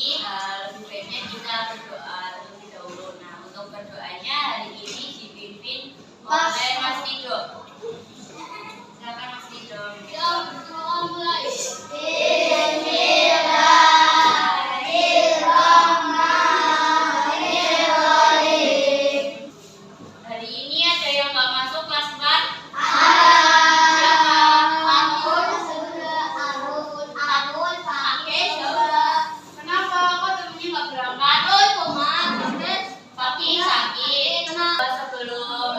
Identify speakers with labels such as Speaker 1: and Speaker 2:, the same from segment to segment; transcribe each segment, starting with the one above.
Speaker 1: lebih baiknya kita berdoa terlebih dahulu. Nah, untuk berdoanya hari ini dipimpin oleh Mas Rido. Silakan Mas Rido.
Speaker 2: Ya, berdoa mulai.
Speaker 1: Hari ini ada yang nggak masuk kelas 4? Kenapa? Kok temennya nggak berangkat? Papi sakit. Sebelum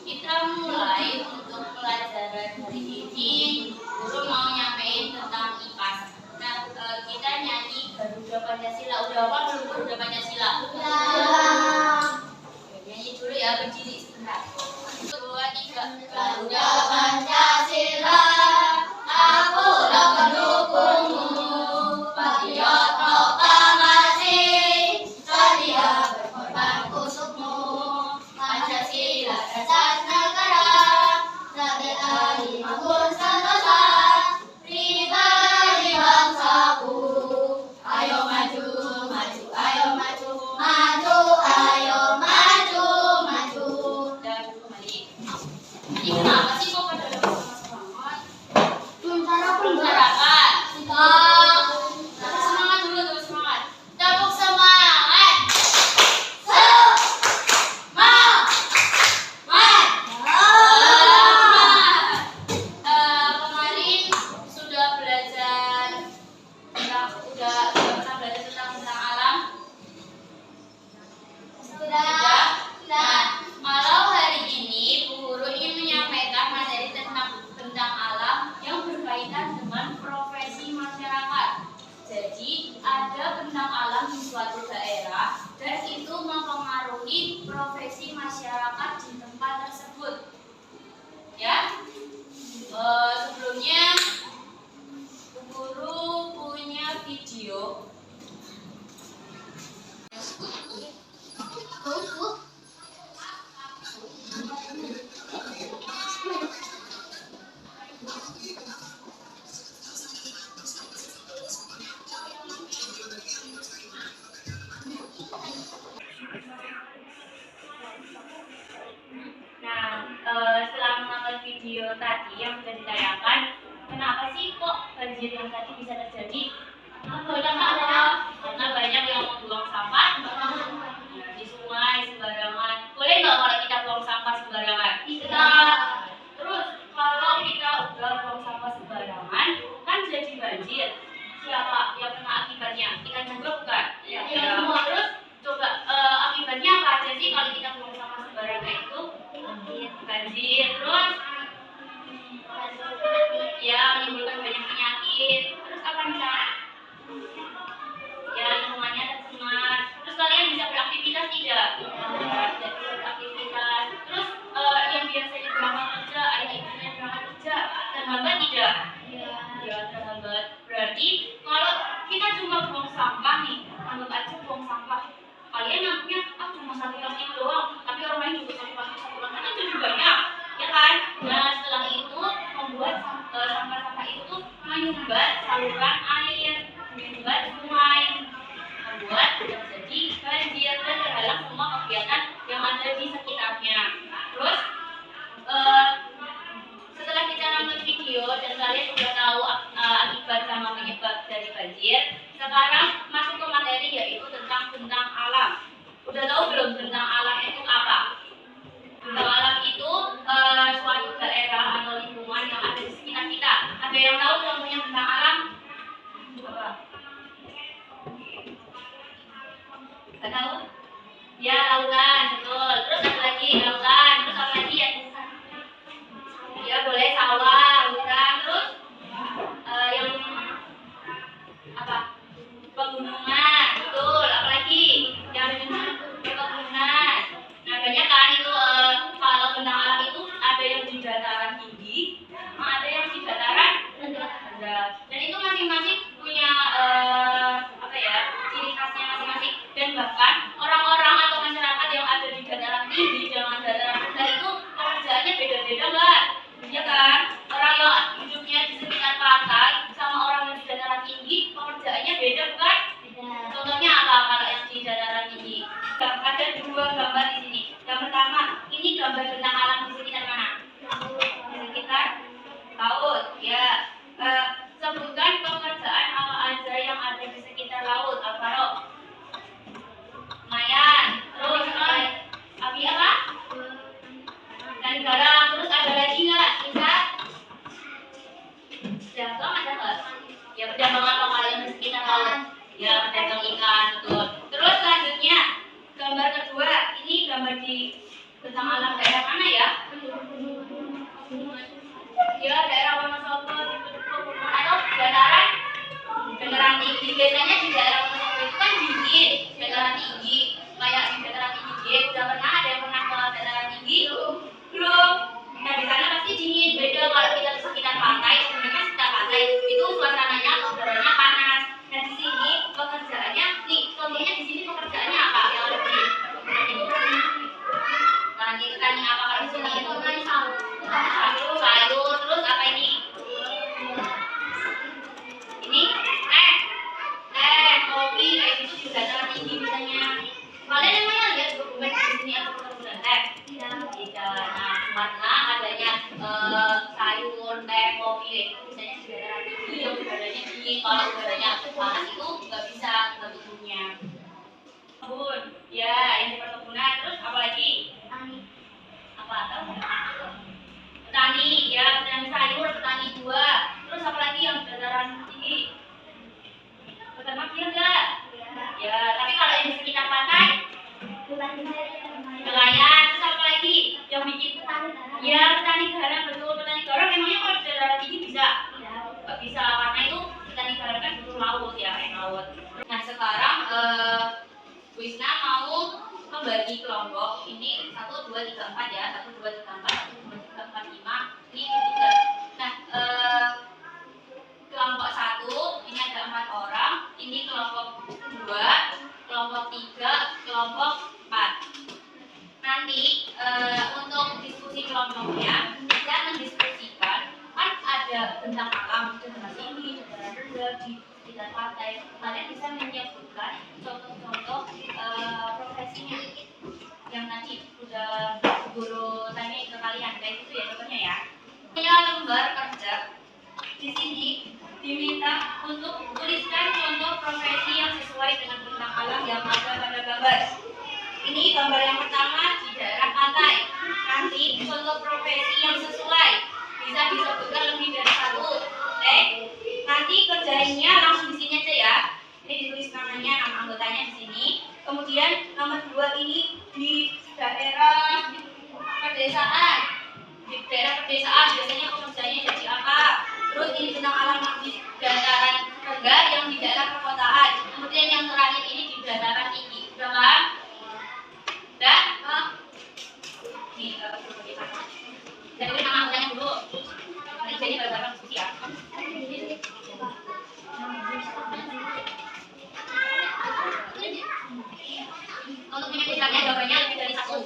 Speaker 1: kita mulai untuk pelajaran hari ini, guru mau nyampein tentang IPA. Nah, kita nyanyi Garuda Pancasila. Udah apa belum Garuda Pancasila? Nyanyi dulu ya, berdiri sebentar. 1, 2, 3. Garuda Pancasila, akulah pendukungmu. Patriot proklamasi, setia berkorban untukmu. Pancasila dasar negara, sebagai makmur sentosa, pribadi bangsaku. Ayo maju, maju, ayo maju, maju, ayo maju, maju. Dan kembali. Ini kenapa sih kok pada semangat? Belum sarapan. Semangat dulu, terus semangat. Tepuk semangat. Kemarin sudah belajar tentang udah pernah belajar tentang alam. Nah, kalau hari ini Bu Guru ingin menyampaikan materi tentang alam yang berkaitan dengan profesi masyarakat. Jadi ada bentang alam di suatu daerah dan itu mempengaruhi profesi masyarakat di tempat tersebut. Ya, sebelumnya Bu Guru punya video. Nah, setelah menonton video tadi yang sudah ditayangkan, kenapa sih kok banjir yang tadi bisa terjadi? Karena banyak yang membuang sampah di sungai sembarangan. Boleh nggak kalau kita buang sampah sembarangan? Terus kalau kita udah buang sampah sembarangan, kan jadi banjir. Siapa yang kena akibatnya? Kita juga bukan? Ya. Terus coba akibatnya apa aja sih kalau kita buang sampah sembarangan itu? Banjir. Terus ya menimbulkan banyak penyakit. Terus apa misalnya? Ya lingkungannya tercemar. Terus kalian bisa beraktivitas tidak? Bisa beraktivitas. Terus yang biasanya berangkat kerja, ayah ibunya berangkat kerja, terhambat tidak? Ya terhambat. Berarti kalau kita cuma buang sampah nih, anggap aja buang sampah. Kalian anggapnya cuma satu plastik doang, tapi orang lain juga satu plastik kan itu juga banyak, ya kan? Nah setelah itu membuat sampah-sampah itu menyumbat saluran air, menyumbat sungai, membuat terjadi banjir dan terhalang semua kegiatan yang ada di sekitarnya. Terus setelah kita nonton video dan kalian sudah tahu akibat sama penyebab dari banjir, sekarang masuk ke materi yaitu tentang bentang alam. Udah tahu belum bentang alam itu apa? Bentang alam itu suatu daerah atau lingkungan yang ada di sekitar kita. Ada yang tahu contohnya bentang alam? Apa? Gak tahu? Ya lautan, betul. Terus apa lagi? Lautan. Terus apa lagi ya? Ya boleh sawah, hutan. Terus yang apa? Pegunungan, betul. Apa lagi? Yang pegunungan. Nah banyak kan itu kalau bentang alam itu ada yang di dataran tinggi, ada yang di dataran rendah. Dan itu masing-masing punya apa ya? Ciri khasnya masing-masing. Dan bahkan orang-orang atau masyarakat yang ada di dataran tinggi dengan dataran rendah itu pekerjaannya beda-beda nggak? Ya kan? Orang yang hidupnya di sekitar pantai sama orang yang di dataran tinggi pekerjaannya beda bukan? Beda. di tentang alam daerah mana ya? Ya daerah Wonosobo atau dataran tinggi. Biasanya di daerah Wonosobo itu kan dingin, dataran tinggi. Kayak di dataran tinggi, udah pernah ada yang pernah ke dataran tinggi? Belum. Nah di sana pasti dingin. Beda kalau kita di sekitar pantai, sebenarnya sekitar pantai itu suasananya atau udaranya panas. Nah di sini pekerjaannya, nih contohnya di sini pekerjaannya apa? Yang lebih tani apa kalau di sini? Sayur, terus apa ini? Ini kopi kayak gitu juga dataran tinggi biasanya. Kalian emangnya lihat dokumen di sini atau perkebunan teh? Tidak. Nah, karena adanya sayur, teh, kopi itu biasanya di dataran tinggi yang udaranya dingin. Kalau udaranya panas itu nggak bisa tumbuhnya. Kebun, ya ini perkebunan. Terus apa lagi? Apa tahu? Petani, ya petani sayur, petani buah. Terus apa lagi yang dataran tinggi? Peternak dia enggak? Ya, tapi kalau yang di sekitar pantai, nelayan. Terus apa lagi yang bikin? Ya petani garam, betul petani garam. Memangnya kalau di dataran tinggi bisa? Nggak bisa, karena itu petani garam kan butuh laut ya, air laut. Nah sekarang Wisna mau membagi kelompok ini 1, 2, 3, 4 ya, 1, 2, 3, 4, 1, 2, 3, 4, 5, ini ketiga. Nah kelompok 1 ini ada 4 orang, ini kelompok 2, kelompok 3, kelompok 4. Nanti untuk diskusi kelompoknya kita mendiskusikan kan ada tentang alam, tentang sini, tentang rendah di sekitar pantai. Kalian bisa menyebutkan contoh-contoh profesinya yang nanti udah guru tanya ke kalian kayak gitu ya contohnya ya. Punya lembar kerja di sini diminta untuk tuliskan contoh profesi yang sesuai dengan tentang alam yang ada pada gambar. Ini gambar yang pertama di daerah pantai. Nanti contoh profesi yang sesuai bisa disebutkan lebih dari 1. Oke? Nanti kerjainnya langsung di sini aja ya. Ini ditulis namanya, nama anggotanya di sini. Kemudian nomor 2 ini di daerah pedesaan. Di daerah pedesaan biasanya pekerjaannya jadi apa? Terus ini tentang alam di dataran rendah yang di daerah perkotaan. Kemudian yang terakhir ini di dataran tinggi. Udah paham? Udah? Nih, jadi nama anggotanya dulu. Nanti jadi bareng-bareng diskusi ya. Untuk menyebutkannya jawabannya lebih dari 1.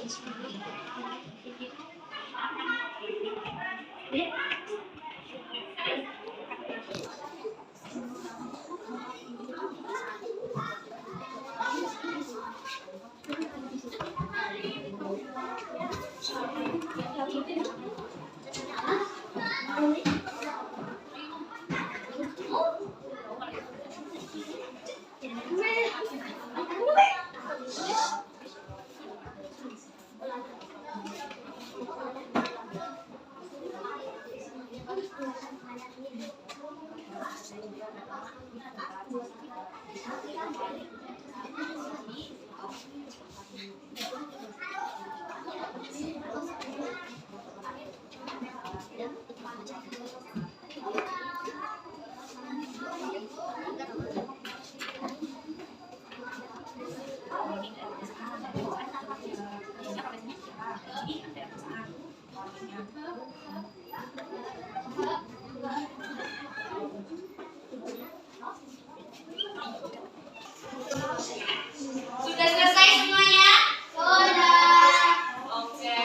Speaker 1: Sudah selesai semuanya? Sudah. Oke,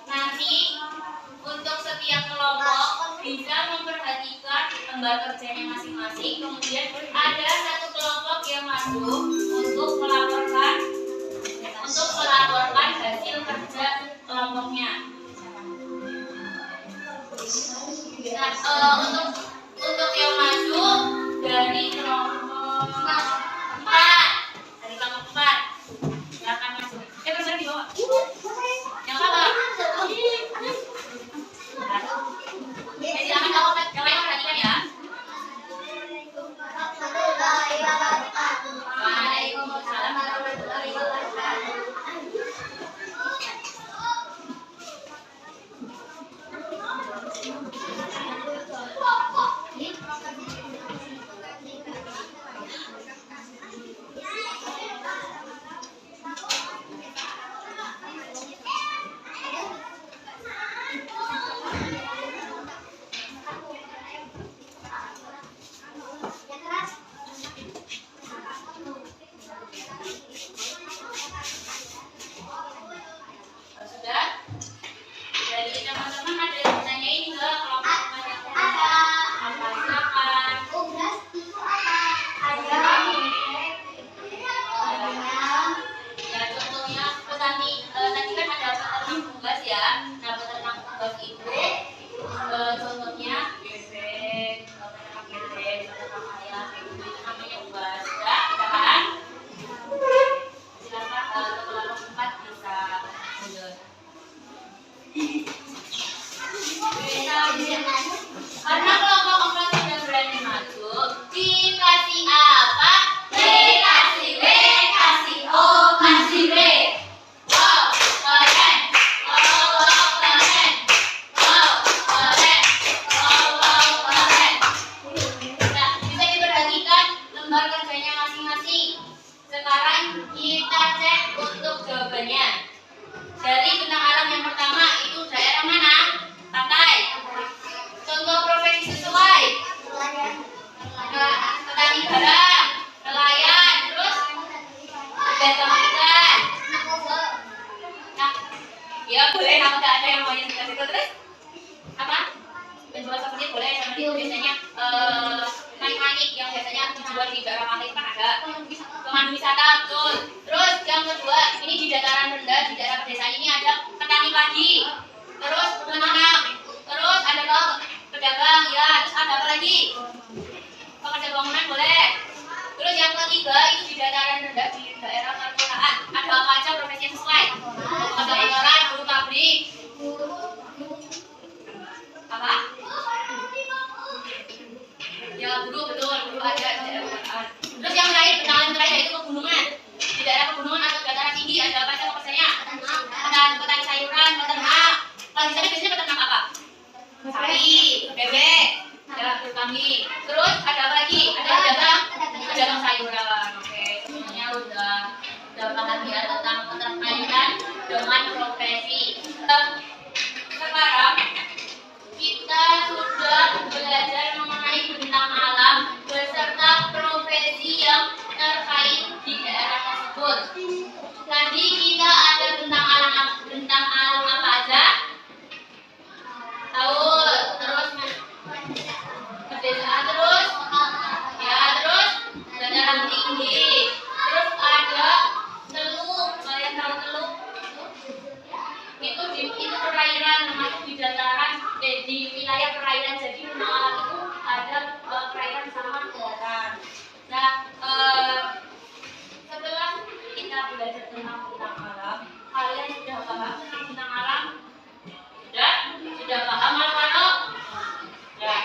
Speaker 1: nanti untuk setiap kelompok bisa memperhatikan lembar kerjanya masing-masing. Kemudian ada satu kelompok yang masuk untuk melaporkan hasil kerja kelompoknya. Nah, untuk yang masuk dari kelompok 4. Dari kelompok 4. Silakan masuk. Bersama di bawah. Yang apa? Silakan kalau yang lain perhatikan ya. Waalaikumsalam warahmatullahi wabarakatuh. Sekarang kita cek untuk jawabannya. Dari bentang alam yang pertama itu daerah mana? Pantai. Contoh profesi sesuai. Petani garam, nelayan, terus pedagang ikan. Nah, ya boleh kalau nggak ada yang mau yang dikasih itu terus apa? Penjual souvenir boleh, sama itu biasanya manik-manik yang biasanya dijual di daerah pantai kan ada. Pemandu wisata betul. Terus yang kedua ini di dataran rendah di daerah pedesaan ini ada petani padi, terus peternak, terus ada pedagang ya, terus ada apa lagi? Pekerja bangunan boleh. Terus yang ketiga itu di dataran rendah di daerah perkotaan ada apa aja profesi yang sesuai? Pekerja kantoran, buruh pabrik. Apa? Ya buruh betul, buruh ada di daerah perkotaan. Terus yang terakhir, bentangan terakhir itu pegunungan. Di daerah pegunungan atau dataran tinggi ada apa aja pekerjanya? Petani sayuran, peternak. Kalau di sana biasanya peternak apa? Sapi, bebek, ya kambing. Terus ada apa lagi? Ada pedagang sayuran. Oke, semuanya udah paham ya tentang keterkaitan dengan profesi. Sekarang kita sudah belajar mengenai bentang alam beserta profesi yang terkait di daerah tersebut. Tadi kita ada bentang alam apa aja? Tahu, terus pedesaan, terus ya, terus dataran tinggi, terus ada teluk. Kalian tahu teluk? Itu perairan, namanya di dataran di wilayah perairan. Jadi bentang alam itu ada perairan sama darat. Nah, setelah kita belajar tentang bentang alam, kalian sudah paham bentang alam? Sudah paham anak-anak? Ya.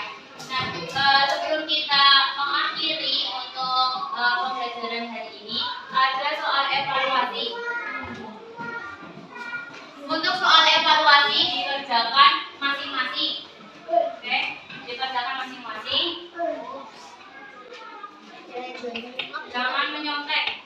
Speaker 1: Nah, sebelum kita mengakhiri untuk pembelajaran hari ini, ada soal evaluasi. Untuk soal evaluasi dikerjakan masing-masing. Oke, dikerjakan masing-masing. Jangan menyontek.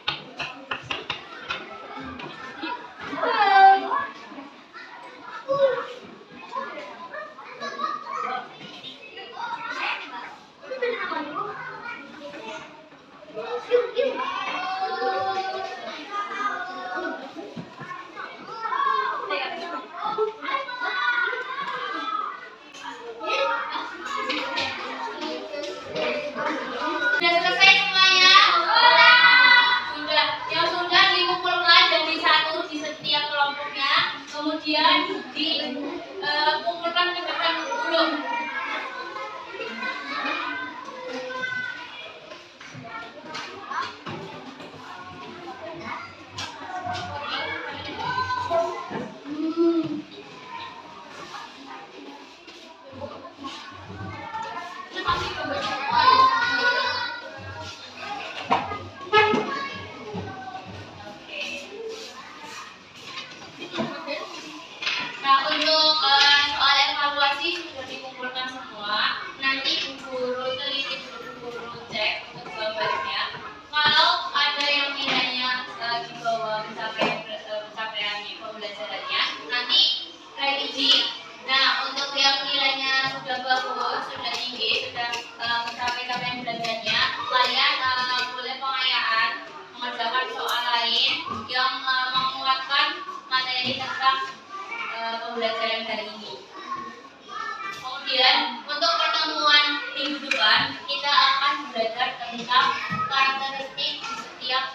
Speaker 1: Sudah selesai semuanya? Sudah. Yang sudah dikumpulkan dan disatu di setiap kelompoknya, kemudian dikumpulkan ke depan guru. Nah, untuk soal evaluasi sudah dikumpulkan semua. Nanti guru teliti guru cek untuk gambarnya. Kalau ada yang nilainya di bawah pencapaian pembelajarannya, nanti revisi. Nah, untuk yang nilainya sudah bagus, sudah tinggi, sudah mencapai capaian belajarnya, kalian boleh pengayaan mengerjakan soal lain yang menguatkan materi tentang pembelajaran hari ini. Kemudian untuk pertemuan minggu depan kita akan belajar tentang karakteristik di setiap